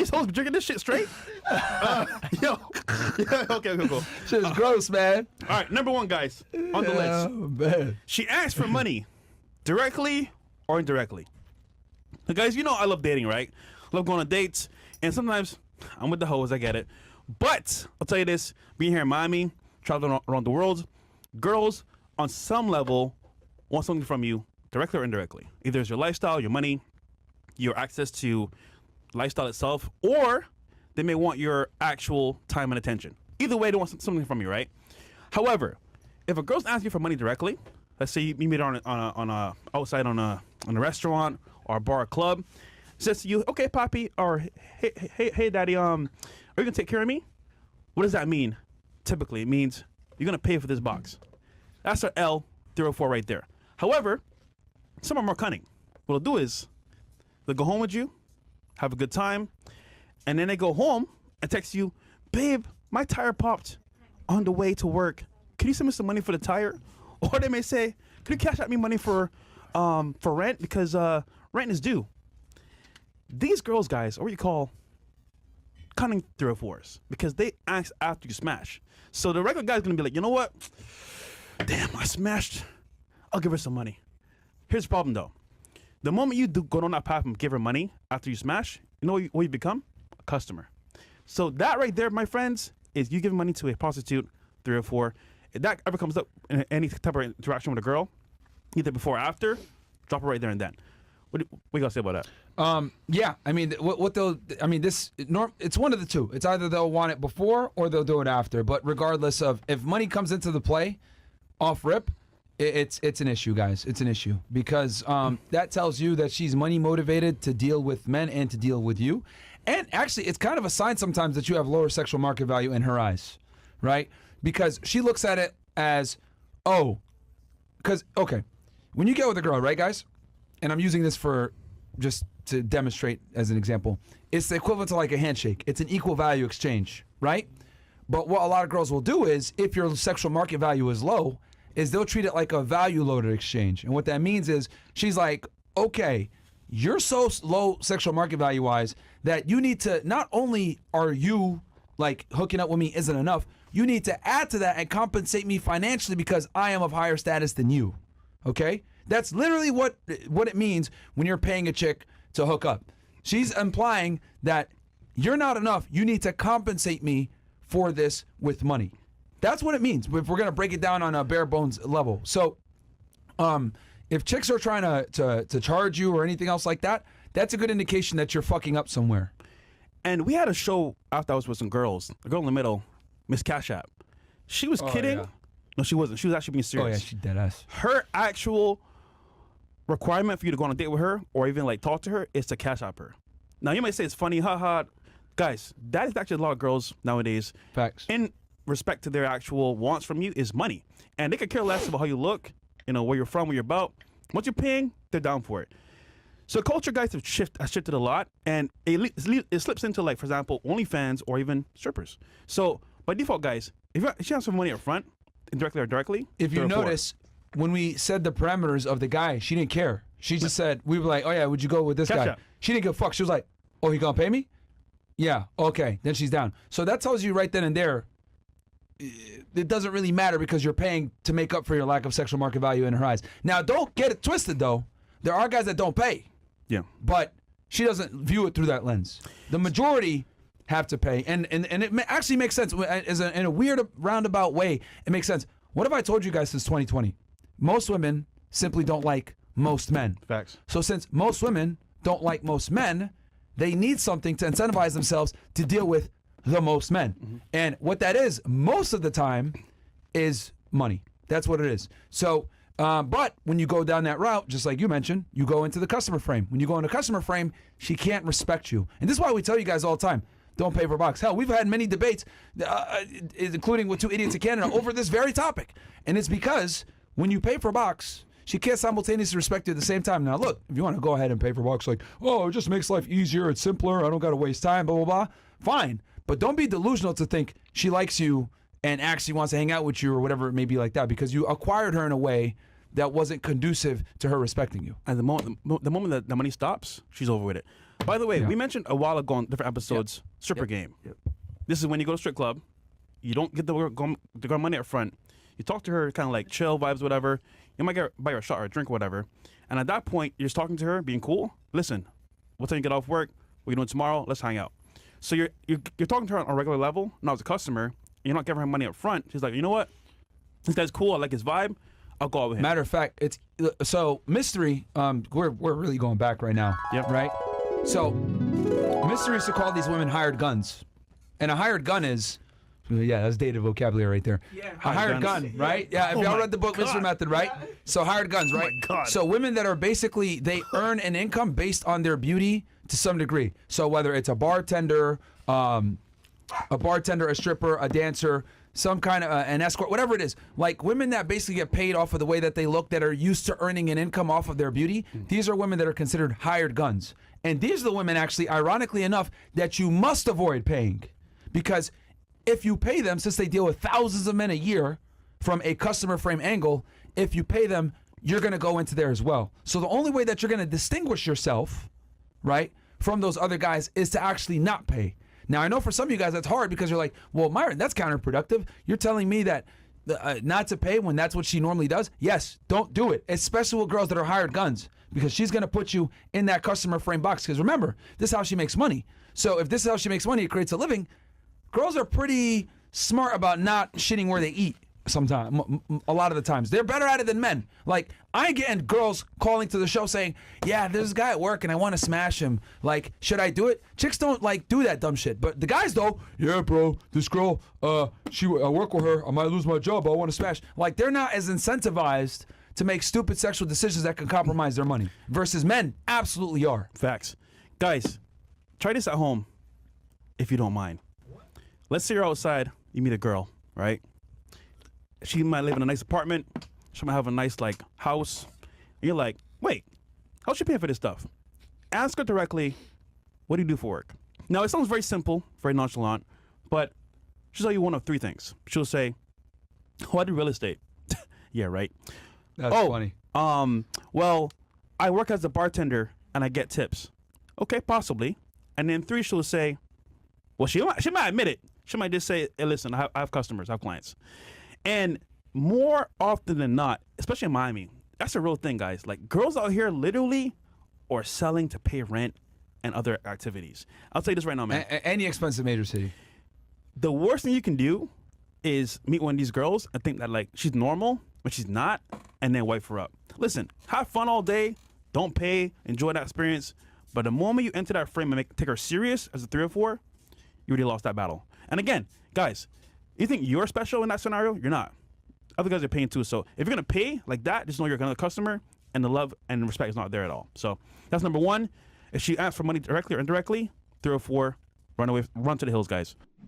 these hoes be drinking this shit straight? Okay, cool. Shit is gross, man. All right, number one, guys, on the list. Man. She asked for money, directly or indirectly. Now, guys, you know I love dating, right? Love going on dates, and sometimes I'm with the hoes, I get it. But I'll tell you this, being here in Miami, traveling around the world, girls on some level want something from you, directly or indirectly. Either it's your lifestyle, your money, your access to lifestyle itself, or they may want your actual time and attention. Either way, they want something from you, right? However, if a girl's asking you for money directly, let's say you meet her outside on a restaurant or a bar or club, says to you, "Okay, Poppy," or hey, Daddy, are you gonna take care of me? What does that mean? Typically, it means you're gonna pay for this box. That's our L304 right there. However, some are more cunning. What they'll do is they'll go home with you, have a good time, and then they go home and text you, "Babe, my tire popped on the way to work. Can you send me some money for the tire?" Or they may say, "Could you cash out me money for rent because rent is due?" These girls, guys, are what you call cunning 304s because they ask after you smash. So the regular guy's gonna be like, "You know what? Damn, I smashed. I'll give her some money." Here's the problem though. The moment you do go down that path and give her money after you smash, you know what you become? A customer. So that right there, my friends, is you giving money to a prostitute, 304. If that ever comes up in any type of interaction with a girl, either before or after, drop it right there and then. What you gotta say about that? Yeah, I mean, what they'll, I mean, it's one of the two. It's either they'll want it before or they'll do it after. But regardless of if money comes into the play, off rip, it's an issue, guys. It's an issue because that tells you that she's money motivated to deal with men and to deal with you. And actually, it's kind of a sign sometimes that you have lower sexual market value in her eyes, right? Because she looks at it as, okay, when you get with a girl, right, guys? And I'm using this for just to demonstrate as an example. It's the equivalent to like a handshake. It's an equal value exchange, right? But what a lot of girls will do is, if your sexual market value is low, is they'll treat it like a value loaded exchange. And what that means is she's like, okay, you're so low sexual market value wise that you need to, not only are you like hooking up with me isn't enough, you need to add to that and compensate me financially because I am of higher status than you. Okay? That's literally what it means when you're paying a chick to hook up. She's implying that you're not enough. You need to compensate me for this with money. That's what it means if we're going to break it down on a bare bones level. So if chicks are trying to charge you or anything else like that, that's a good indication that you're fucking up somewhere. And we had a show after I was with some girls. A girl in the middle, Miss Cash App. She was kidding. Yeah. No, she wasn't. She was actually being serious. Oh, yeah, she dead ass. Her actual requirement for you to go on a date with her or even like talk to her is to Cash App her. Now, you might say it's funny, haha. Guys, that is actually a lot of girls nowadays. Facts. In respect to their actual wants from you is money. And they could care less about how you look, you know, where you're from, where you're about. Once you're paying, they're down for it. So culture, guys, have shifted a lot, and it slips into, like, for example, OnlyFans or even strippers. So by default, guys, if you have some money up front, indirectly or directly, if you notice, when we said the parameters of the guy, she didn't care. She just said, we were like, "Oh yeah, would you go with this guy?" She didn't give a fuck. She was like, "Oh, he gonna pay me? Yeah, okay." Then she's down. So that tells you right then and there, it doesn't really matter because you're paying to make up for your lack of sexual market value in her eyes. Now, don't get it twisted though. There are guys that don't pay. Yeah. But she doesn't view it through that lens. The majority have to pay, and it actually makes sense in a weird roundabout way. It makes sense. What have I told you guys since 2020? Most women simply don't like most men. Facts. So since most women don't like most men, they need something to incentivize themselves to deal with the most men. Mm-hmm. And what that is, most of the time, is money. That's what it is. So, but when you go down that route, just like you mentioned, you go into the customer frame. When you go into customer frame, she can't respect you. And this is why we tell you guys all the time, don't pay for a box. Hell, we've had many debates, including with two idiots in Canada, over this very topic. And it's because when you pay for a box, she can't simultaneously respect you at the same time. Now, look, if you want to go ahead and pay for a box, like, oh, it just makes life easier, it's simpler, I don't got to waste time, blah, blah, blah, fine. But don't be delusional to think she likes you and actually wants to hang out with you or whatever it may be like that, because you acquired her in a way that wasn't conducive to her respecting you. And the moment that the money stops, she's over with it. By the way, Yeah. we mentioned a while ago on different episodes, stripper game. Yep. This is when you go to strip club, you don't get the girl money up front. You talk to her kind of like chill vibes, whatever. You might buy her a shot or a drink or whatever. And at that point, you're just talking to her, being cool. Listen, what time you get off work? What you doing tomorrow? Let's hang out. So you're talking to her on a regular level, not as a customer. You're not giving her money up front. She's like, you know what? This guy's cool. I like his vibe. I'll go out with him. Matter of fact, it's so mystery. We're really going back right now. Yep. Right. So mystery used to call these women hired guns, and a hired gun is. Yeah, that's dated vocabulary right there. Yeah, a hired gun, right? Yeah, if y'all read the book Mystery Method, right? So hired guns, right? Oh my God. So women that are basically, they earn an income based on their beauty to some degree. So whether it's a bartender, a stripper, a dancer, some kind of an escort, whatever it is. Like women that basically get paid off of the way that they look, that are used to earning an income off of their beauty. These are women that are considered hired guns. And these are the women, actually, ironically enough, that you must avoid paying. Because if you pay them, since they deal with thousands of men a year from a customer frame angle, if you pay them, you're going to go into there as well. So the only way that you're going to distinguish yourself, right, from those other guys is to actually not pay. Now, I know for some of you guys that's hard because you're like, well, Myron, that's counterproductive. You're telling me that not to pay when that's what she normally does? Yes, don't do it, especially with girls that are hired guns, because she's going to put you in that customer frame box. Because remember, this is how she makes money. So if this is how she makes money, it creates a living. Girls are pretty smart about not shitting where they eat sometimes, a lot of the times. They're better at it than men. Like, I ain't getting girls calling to the show saying, yeah, there's a guy at work and I want to smash him. Like, should I do it? Chicks don't, like, do that dumb shit. But the guys, though, yeah, bro, this girl, I work with her. I might lose my job, but I want to smash. Like, they're not as incentivized to make stupid sexual decisions that can compromise their money. Versus men absolutely are. Facts. Guys, try this at home if you don't mind. Let's say you're outside, you meet a girl, right? She might live in a nice apartment. She might have a nice, like, house. And you're like, wait, how's she paying for this stuff? Ask her directly, what do you do for work? Now, it sounds very simple, very nonchalant, but she'll tell you one of three things. She'll say, oh, I do real estate. Yeah, right. That's funny. Well, I work as a bartender and I get tips. Okay, possibly. And then three, she'll say, well, she might admit it. She might just say, hey, listen, I have customers, I have clients. And more often than not, especially in Miami, that's a real thing, guys. Like, girls out here literally are selling to pay rent and other activities. I'll tell you this right now, man. Any expensive major city. The worst thing you can do is meet one of these girls and think that, like, she's normal when she's not, and then wipe her up. Listen, have fun all day. Don't pay. Enjoy that experience. But the moment you enter that frame and take her serious as a 3 or 4, you already lost that battle. And again, guys, you think you're special in that scenario? You're not. Other guys are paying too. So if you're going to pay like that, just know you're another customer, and the love and respect is not there at all. So that's number one. If she asks for money directly or indirectly, 3 or 4, run away, run to the hills, guys.